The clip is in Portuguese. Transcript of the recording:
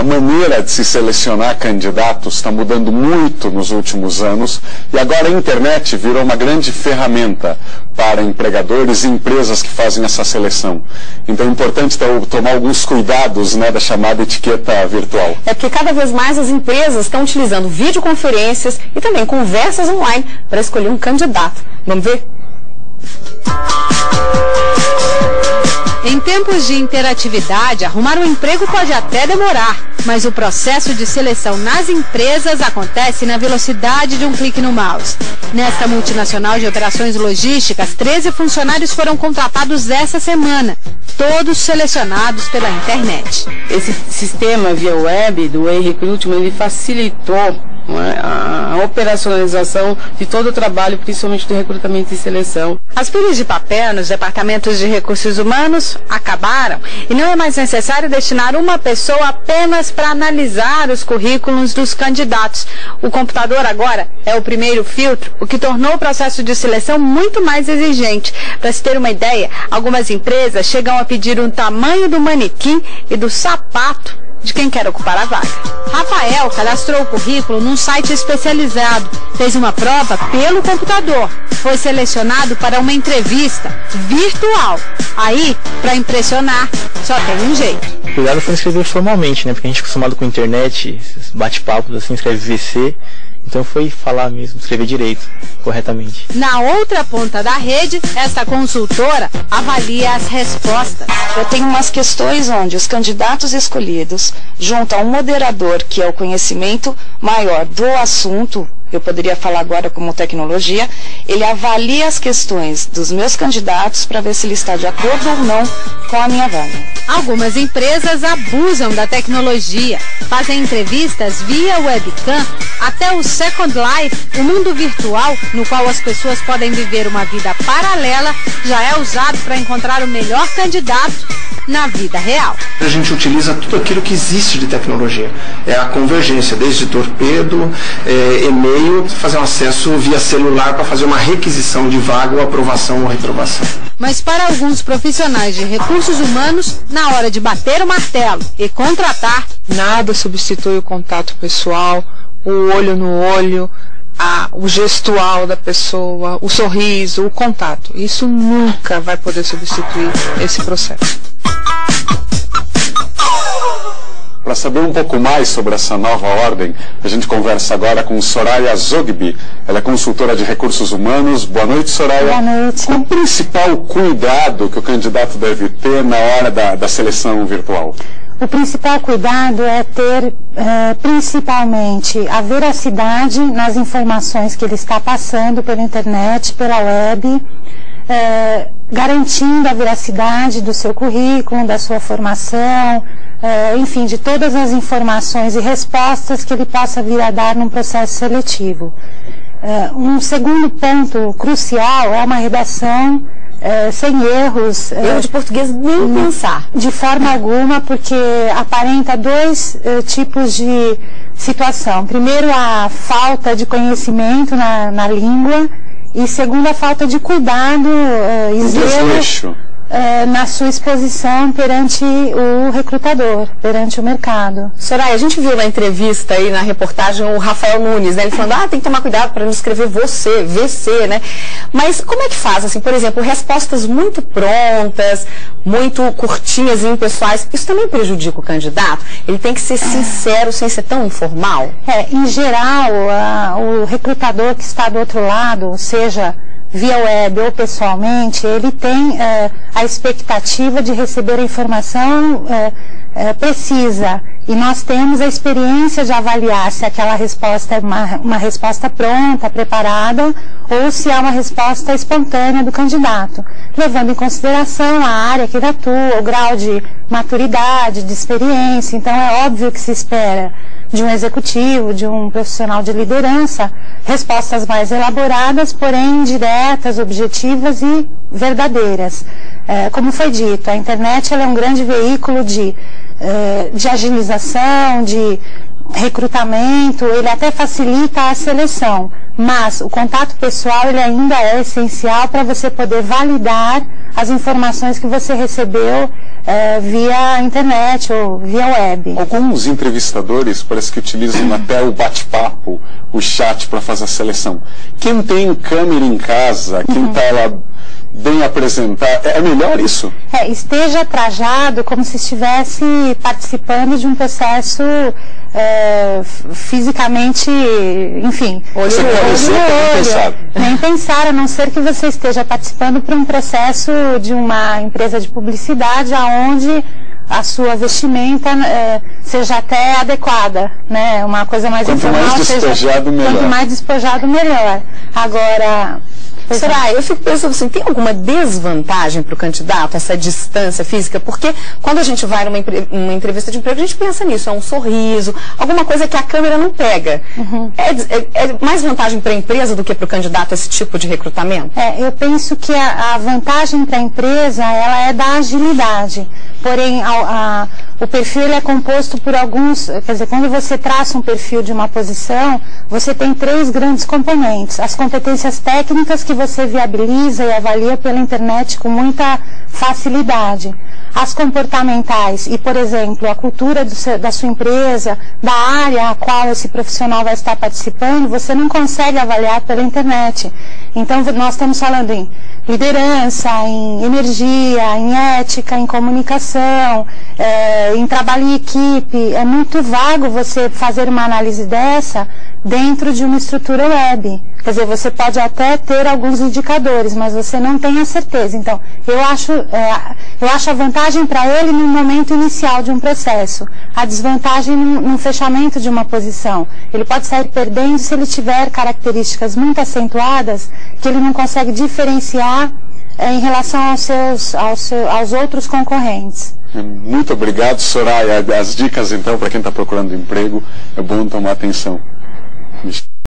A maneira de se selecionar candidatos está mudando muito nos últimos anos e agora a internet virou uma grande ferramenta para empregadores e empresas que fazem essa seleção. Então é importante tomar alguns cuidados, né, da chamada etiqueta virtual. É porque cada vez mais as empresas estão utilizando videoconferências e também conversas online para escolher um candidato. Vamos ver? Em tempos de interatividade, arrumar um emprego pode até demorar, mas o processo de seleção nas empresas acontece na velocidade de um clique no mouse. Nesta multinacional de operações logísticas, 13 funcionários foram contratados essa semana, todos selecionados pela internet. Esse sistema via web do e-recruitment, ele facilitou a operacionalização de todo o trabalho, principalmente do recrutamento e seleção. As pilhas de papel nos departamentos de recursos humanos acabaram e não é mais necessário destinar uma pessoa apenas para analisar os currículos dos candidatos. O computador agora é o primeiro filtro, o que tornou o processo de seleção muito mais exigente. Para se ter uma ideia, algumas empresas chegam a pedir o tamanho do manequim e do sapato de quem quer ocupar a vaga. Rafael cadastrou o currículo num site especializado, fez uma prova pelo computador, foi selecionado para uma entrevista virtual. Aí, para impressionar, só tem um jeito. O cuidado foi escrever formalmente, né? Porque a gente é acostumado com internet, bate-papos assim, escreve VC. Então foi falar mesmo, escrever direito, corretamente. Na outra ponta da rede, esta consultora avalia as respostas. Eu tenho umas questões onde os candidatos escolhidos, junto a um moderador que é o conhecimento maior do assunto, eu poderia falar agora como tecnologia, ele avalia as questões dos meus candidatos para ver se ele está de acordo ou não com a minha vaga. Algumas empresas abusam da tecnologia, fazem entrevistas via webcam, até o Second Life, o mundo virtual no qual as pessoas podem viver uma vida paralela, já é usado para encontrar o melhor candidato na vida real. A gente utiliza tudo aquilo que existe de tecnologia. É a convergência, desde torpedo, e-mail, fazer um acesso via celular para fazer uma requisição de vaga ou aprovação ou reprovação. Mas para alguns profissionais de recursos humanos, na hora de bater o martelo e contratar, nada substitui o contato pessoal, o olho no olho, o gestual da pessoa, o sorriso, o contato. Isso nunca vai poder substituir esse processo. Para saber um pouco mais sobre essa nova ordem, a gente conversa agora com Soraya Zogby. Ela é consultora de recursos humanos. Boa noite, Soraya. Boa noite. Qual o principal cuidado que o candidato deve ter na hora da seleção virtual? O principal cuidado é ter, principalmente, a veracidade nas informações que ele está passando pela internet, pela web, garantindo a veracidade do seu currículo, da sua formação, enfim, de todas as informações e respostas que ele possa vir a dar num processo seletivo. Um segundo ponto crucial é uma redação sem erros. Erro de português nem pensar. De forma alguma, porque aparenta dois tipos de situação. Primeiro, a falta de conhecimento na língua e segundo, a falta de cuidado e zelo na sua exposição perante o recrutador, perante o mercado. Soraya, a gente viu na entrevista aí, na reportagem, o Rafael Nunes, né? Ele falando, tem que tomar cuidado para não escrever você, VC, né? Mas como é que faz, assim, por exemplo, respostas muito prontas, muito curtinhas e impessoais, isso também prejudica o candidato? Ele tem que ser sincero, sem ser tão informal? Em geral, o recrutador que está do outro lado, seja via web ou pessoalmente, ele tem a expectativa de receber a informação precisa. E nós temos a experiência de avaliar se aquela resposta é uma resposta pronta, preparada, ou se é uma resposta espontânea do candidato, levando em consideração a área que ele atua, o grau de maturidade, de experiência. Então é óbvio que se espera de um executivo, de um profissional de liderança, respostas mais elaboradas, porém diretas, objetivas e verdadeiras. Como foi dito, a internet ela é um grande veículo de agilização, de recrutamento, ele até facilita a seleção, mas o contato pessoal ele ainda é essencial para você poder validar as informações que você recebeu via internet ou via web. Alguns entrevistadores parece que utilizam até o bate-papo, o chat para fazer a seleção. Quem tem câmera em casa, quem está lá bem apresentado, é melhor isso? Esteja trajado como se estivesse participando de um processo fisicamente, enfim, olho no olho. Nem pensar, a não ser que você esteja participando para um processo de uma empresa de publicidade onde a sua vestimenta seja até adequada, né? Uma coisa mais informal. Quanto mais despojado, melhor. Quanto mais despojado, melhor. Agora... Será? Eu fico pensando assim, tem alguma desvantagem para o candidato, essa distância física? Porque quando a gente vai numa entrevista de emprego, a gente pensa nisso, é um sorriso, alguma coisa que a câmera não pega. Uhum. É mais vantagem para a empresa do que para o candidato esse tipo de recrutamento? Eu penso que a vantagem para a empresa, ela é da agilidade. Porém, o perfil ele é composto por alguns, quer dizer, quando você traça um perfil de uma posição, você tem 3 grandes componentes. As competências técnicas que você viabiliza e avalia pela internet com muita facilidade. As comportamentais e, por exemplo, a cultura da sua empresa, da área a qual esse profissional vai estar participando, você não consegue avaliar pela internet. Então, nós estamos falando em liderança, em energia, em ética, em comunicação, em trabalho em equipe. É muito vago você fazer uma análise dessa dentro de uma estrutura web. Quer dizer, você pode até ter alguns indicadores, mas você não tem a certeza. Então, eu acho a vantagem para ele no momento inicial de um processo, a desvantagem no fechamento de uma posição. Ele pode sair perdendo se ele tiver características muito acentuadas que ele não consegue diferenciar em relação aos outros concorrentes. Muito obrigado, Soraya. As dicas, então, para quem está procurando emprego, é bom tomar atenção.